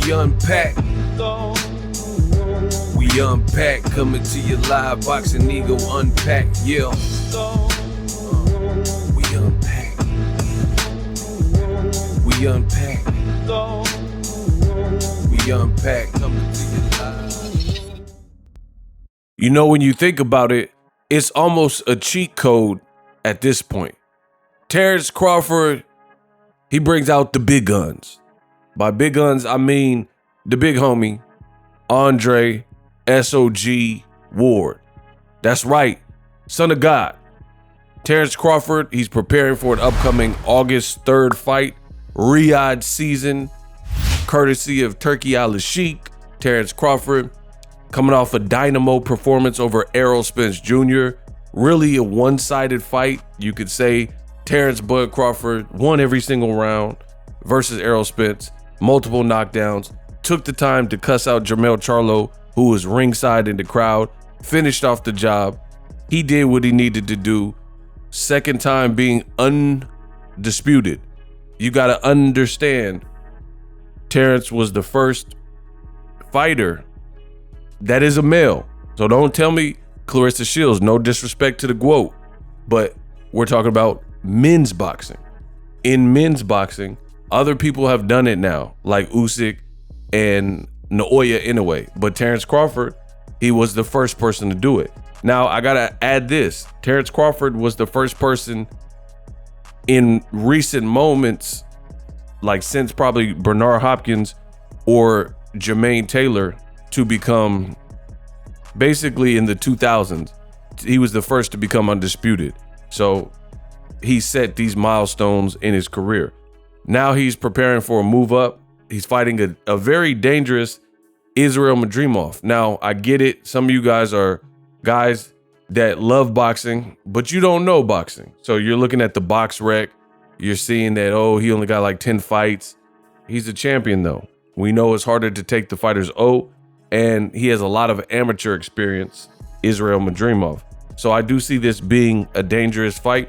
We unpack. We unpack. Coming to you live. Boxingego unpack. Yeah. We unpack. We unpack. We unpack. Coming to you live. You know, when you think about it, it's almost a cheat code at this point. Terence Crawford, he brings out the big guns. By big guns, I mean the big homie, Andre SOG Ward. That's right, son of God. Terence Crawford, he's preparing for an upcoming August 3rd fight, Riyadh season, courtesy of Turki Al-Sheikh. Terence Crawford coming off a dynamo performance over Errol Spence Jr. Really a one-sided fight. You could say Terence Bud Crawford won every single round versus Errol Spence. Multiple knockdowns. Took the time to cuss out Jermell Charlo, who was ringside in the crowd. Finished off the job. He did what he needed to do. Second time being undisputed. You got to understand, Terence was the first fighter that is a male. So don't tell me Clarissa Shields, no disrespect to the GWOAT, but we're talking about men's boxing. In men's boxing, other people have done it now, like Usyk and Naoya Inoue. But Terence Crawford, he was the first person to do it. Now, I gotta add this. Terence Crawford was the first person in recent moments, like since probably Bernard Hopkins or Jermaine Taylor, to become, basically in the 2000s, he was the first to become undisputed. So he set these milestones in his career. Now he's preparing for a move up. He's fighting a very dangerous Israil Madrimov. Now, I get it. Some of you guys are guys that love boxing, but you don't know boxing. So you're looking at the box rec. You're seeing that, oh, he only got like 10 fights. He's a champion, though. We know it's harder to take the fighter's O, and he has a lot of amateur experience, Israil Madrimov. So I do see this being a dangerous fight.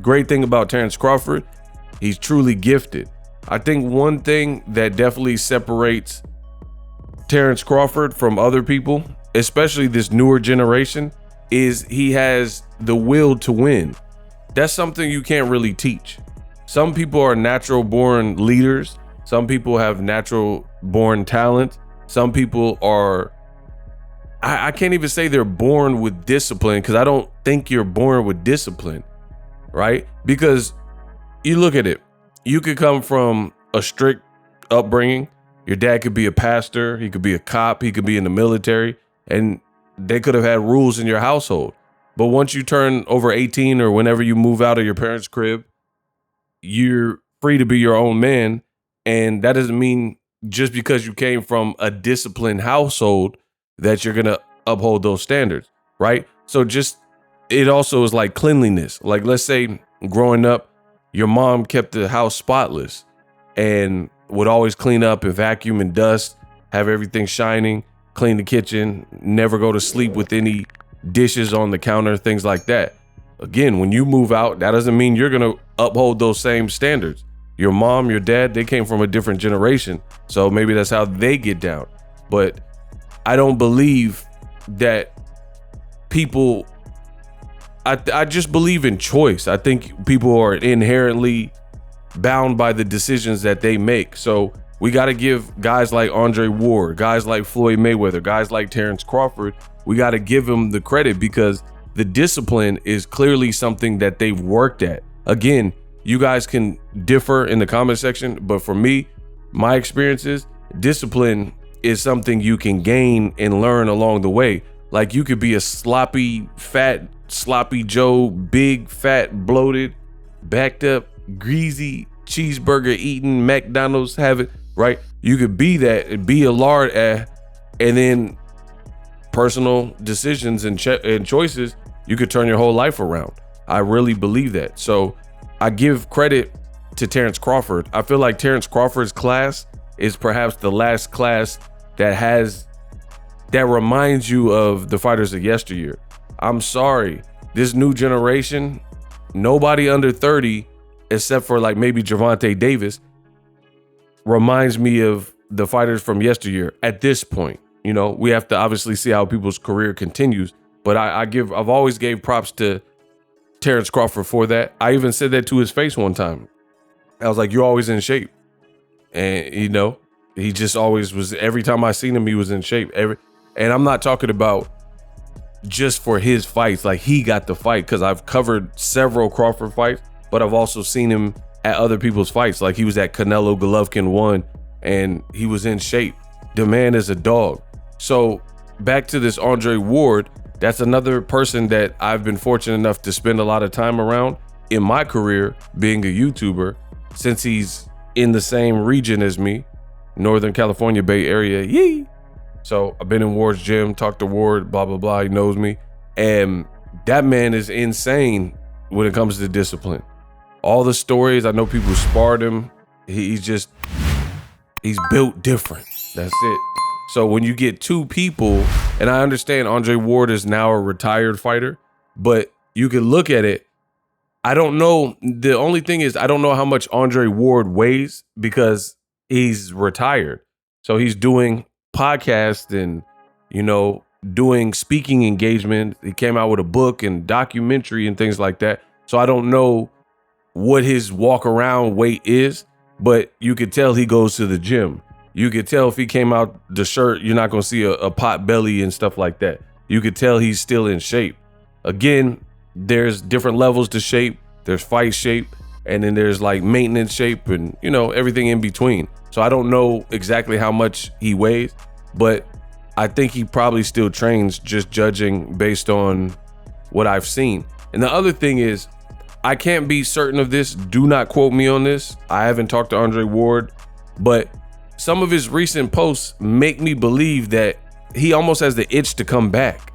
Great thing about Terence Crawford, he's truly gifted. I think one thing that definitely separates Terence Crawford from other people, especially this newer generation, is he has the will to win. That's something you can't really teach. Some people are natural born leaders. Some people have natural born talent. Some people are, I can't even say they're born with discipline, because I don't think you're born with discipline, right? Because you look at it, you could come from a strict upbringing. Your dad could be a pastor, he could be a cop, he could be in the military, and they could have had rules in your household. But once you turn over 18 or whenever you move out of your parents' crib, you're free to be your own man. And that doesn't mean just because you came from a disciplined household that you're going to uphold those standards, right? So just, it also is like cleanliness. Like, let's say growing up, your mom kept the house spotless and would always clean up and vacuum and dust, have everything shining, clean the kitchen, never go to sleep with any dishes on the counter, things like that. Again, when you move out, that doesn't mean you're going to uphold those same standards. Your mom, your dad, they came from a different generation. So maybe that's how they get down. But I don't believe that people, I just believe in choice. I think people are inherently bound by the decisions that they make. So we got to give guys like Andre Ward, guys like Floyd Mayweather, guys like Terence Crawford, we got to give them the credit, because the discipline is clearly something that they've worked at. Again, you guys can differ in the comment section, but for me, my experiences, discipline is something you can gain and learn along the way. Like, you could be a sloppy, fat, sloppy Joe, big, fat, bloated, backed up, greasy, cheeseburger eating, McDonald's having, right? You could be that and be a lard and then personal decisions and choices, you could turn your whole life around. I really believe that. So I give credit to Terence Crawford. I feel like Terence Crawford's class is perhaps the last class that reminds you of the fighters of yesteryear. I'm sorry, this new generation, nobody under 30, except for like maybe Gervonta Davis, reminds me of the fighters from yesteryear at this point. You know, we have to obviously see how people's career continues, but I've always gave props to Terence Crawford for that. I even said that to his face one time. I was like, you're always in shape. And, you know, he just always was. Every time I seen him, he was in shape. And I'm not talking about just for his fights. Like, he got the fight, because I've covered several Crawford fights, but I've also seen him at other people's fights. Like, he was at Canelo Golovkin 1, and he was in shape. The man is a dog. So back to this Andre Ward, that's another person that I've been fortunate enough to spend a lot of time around in my career being a YouTuber, since he's in the same region as me, Northern California Bay Area. Yee. So I've been in Ward's gym, talked to Ward, blah, blah, blah. He knows me. And that man is insane when it comes to discipline. All the stories, I know people sparred him. He's built different. That's it. So when you get two people, and I understand Andre Ward is now a retired fighter, but you can look at it. I don't know. The only thing is, I don't know how much Andre Ward weighs, because he's retired. So he's doing podcasts and, you know, doing speaking engagement. He came out with a book and documentary and things like that. So I don't know what his walk around weight is, but you could tell he goes to the gym. You could tell if he came out the shirt, you're not going to see a pot belly and stuff like that. You could tell he's still in shape. Again, there's different levels to shape. There's fight shape, and then there's like maintenance shape, and, you know, everything in between. So I don't know exactly how much he weighs, but I think he probably still trains, just judging based on what I've seen. And the other thing is, I can't be certain of this. Do not quote me on this. I haven't talked to Andre Ward, but some of his recent posts make me believe that he almost has the itch to come back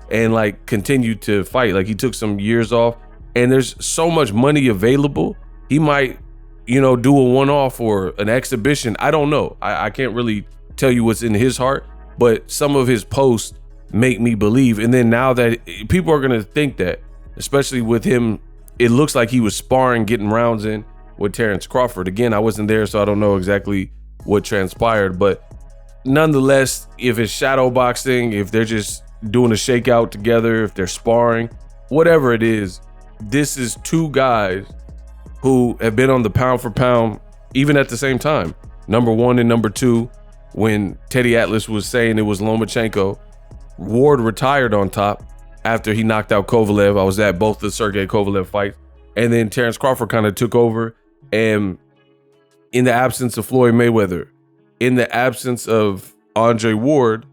and like continue to fight. Like, he took some years off, and there's so much money available. He might, you know, do a one-off or an exhibition. I don't know. I can't really tell you what's in his heart, but some of his posts make me believe. And then now that people are going to think that, especially with him, it looks like he was sparring, getting rounds in with Terence Crawford. Again, I wasn't there, so I don't know exactly what transpired, but nonetheless, if it's shadow boxing, if they're just doing a shakeout together, if they're sparring, whatever it is, this is two guys who have been on the pound for pound, even at the same time, number 1 and number 2. When Teddy Atlas was saying it was Lomachenko, Ward retired on top after he knocked out Kovalev. I was at both the Sergey Kovalev fights, and then Terence Crawford kind of took over. And in the absence of Floyd Mayweather, in the absence of Andre Ward,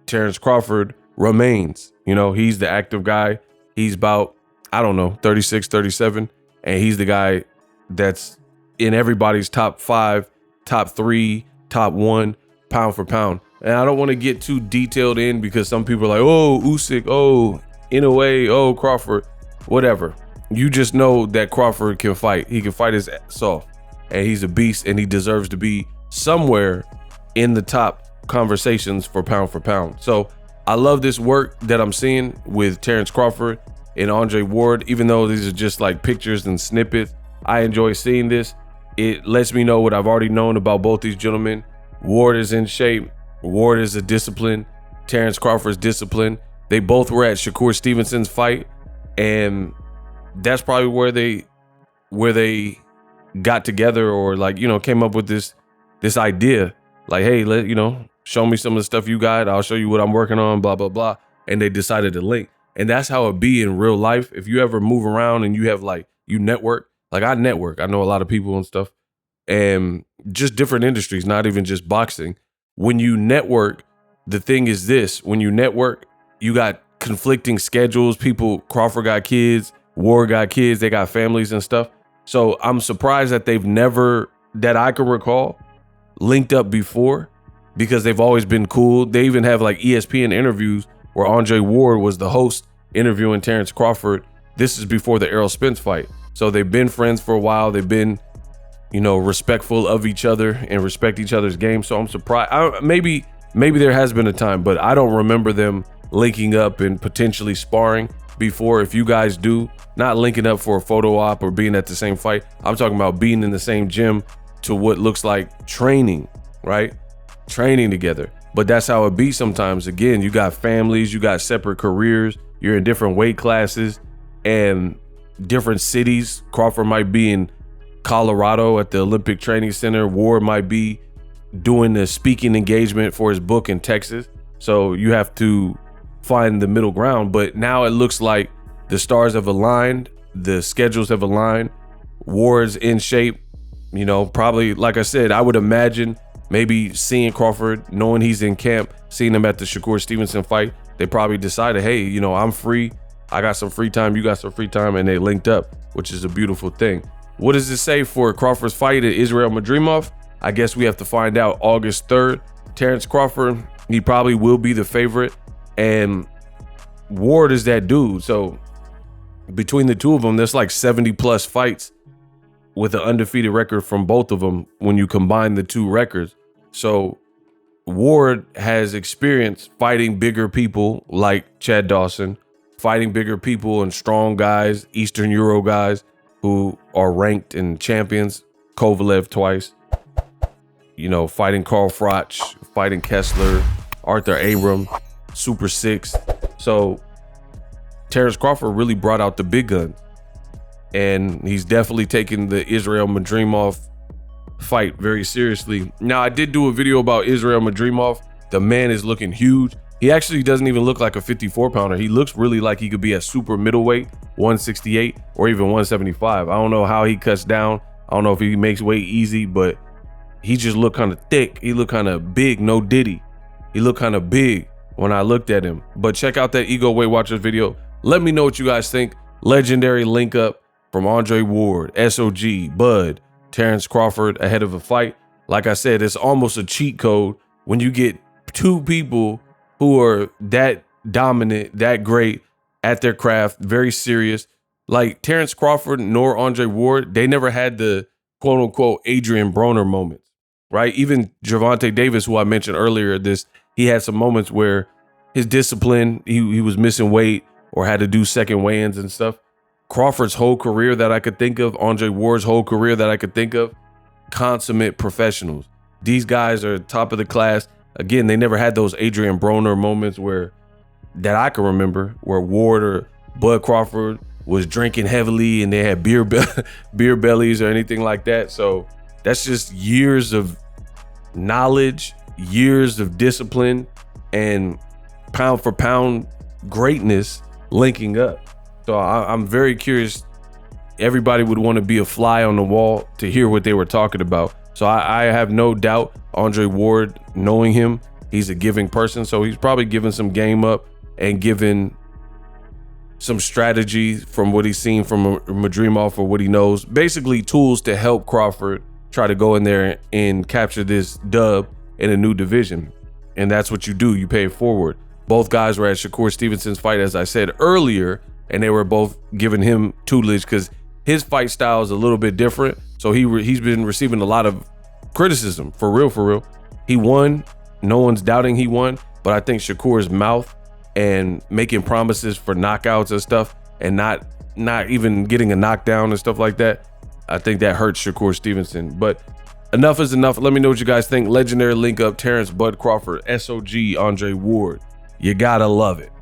Terence Crawford remains. You know, he's the active guy. He's about, I don't know, 36, 37. And he's the guy that's in everybody's top 5, top 3, top 1, pound for pound. And I don't want to get too detailed in, because some people are like, oh, Usyk, oh, Inoue, oh, Crawford, whatever. You just know that Crawford can fight. He can fight his ass off. And he's a beast, and he deserves to be somewhere in the top conversations for pound. So I love this work that I'm seeing with Terence Crawford and Andre Ward. Even though these are just like pictures and snippets, I enjoy seeing this. It lets me know what I've already known about both these gentlemen. Ward is in shape. Ward is a discipline. Terence Crawford's discipline. They both were at Shakur Stevenson's fight, and that's probably where they got together, or like, you know, came up with this idea. Like, hey, show me some of the stuff you got. I'll show you what I'm working on, blah, blah, blah. And they decided to link. And that's how it be in real life. If you ever move around and you have you network, like I network, I know a lot of people and stuff, and just different industries, not even just boxing. When you network, the thing is this: when you network, you got conflicting schedules. Crawford got kids, Ward got kids, they got families and stuff. So I'm surprised that they've never, that I can recall, linked up before, because they've always been cool. They even have ESPN interviews where Andre Ward was the host interviewing Terence Crawford. This is before the Errol Spence fight. So they've been friends for a while. They've been, respectful of each other and respect each other's game. So I'm surprised. Maybe there has been a time, but I don't remember them linking up and potentially sparring before. If you guys do, not linking up for a photo op or being at the same fight. I'm talking about being in the same gym to what looks like training, right? training together. But that's how it be sometimes. Again, you got families, you got separate careers, you're in different weight classes and different cities. Crawford might be in Colorado at the Olympic Training Center. Ward might be doing the speaking engagement for his book in Texas. So you have to find the middle ground. But now it looks like the stars have aligned, the schedules have aligned. Ward's in shape, you know, probably, like I said, I would imagine maybe seeing Crawford, knowing he's in camp, seeing him at the Shakur Stevenson fight, they probably decided, hey, you know, I'm free. I got some free time. You got some free time. And they linked up, which is a beautiful thing. What does it say for Crawford's fight at Israil Madrimov? I guess we have to find out August 3rd. Terence Crawford, he probably will be the favorite. And Ward is that dude. So between the two of them, there's like 70 plus fights with an undefeated record from both of them when you combine the two records. So Ward has experience fighting bigger people like Chad Dawson, fighting bigger people and strong guys, Eastern Euro guys who are ranked and champions, Kovalev twice, you know, fighting Carl Froch, fighting Kessler, Arthur Abram, Super Six. So Terence Crawford really brought out the big guns. And he's definitely taking the Israil Madrimov fight very seriously. Now, I did do a video about Israil Madrimov. The man is looking huge. He actually doesn't even look like a 54 pounder. He looks really like he could be a super middleweight, 168 or even 175. I don't know how he cuts down. I don't know if he makes weight easy, but he just looked kind of thick. He looked kind of big, no diddy. He looked kind of big when I looked at him. But check out that Ego Weight Watchers video. Let me know what you guys think. Legendary link up from Andre Ward, SOG, Bud, Terence Crawford ahead of a fight. Like I said, it's almost a cheat code when you get two people who are that dominant, that great at their craft, very serious. Like Terence Crawford nor Andre Ward, they never had the quote unquote Adrian Broner moments, right? Even Gervonta Davis, who I mentioned earlier, he had some moments where his discipline, he was missing weight or had to do second weigh-ins and stuff. Crawford's whole career that I could think of, Andre Ward's whole career that I could think of, consummate professionals. These guys are top of the class. Again, they never had those Adrian Broner moments that I can remember, where Ward or Bud Crawford was drinking heavily and they had beer bellies or anything like that. So that's just years of knowledge, years of discipline, and pound for pound greatness linking up. So I'm very curious. Everybody would want to be a fly on the wall to hear what they were talking about. So I have no doubt Andre Ward, knowing him, he's a giving person. So he's probably giving some game up and giving some strategy from what he's seen from Madrimov or what he knows. Basically tools to help Crawford try to go in there and capture this dub in a new division. And that's what you do. You pay it forward. Both guys were at Shakur Stevenson's fight, as I said earlier, and they were both giving him tutelage because his fight style is a little bit different. So he's been receiving a lot of criticism, for real. He won. No one's doubting he won. But I think Shakur's mouth and making promises for knockouts and stuff and not even getting a knockdown and stuff like that, I think that hurts Shakur Stevenson. But enough is enough. Let me know what you guys think. Legendary link up, Terence Bud Crawford, SOG, Andre Ward. You gotta love it.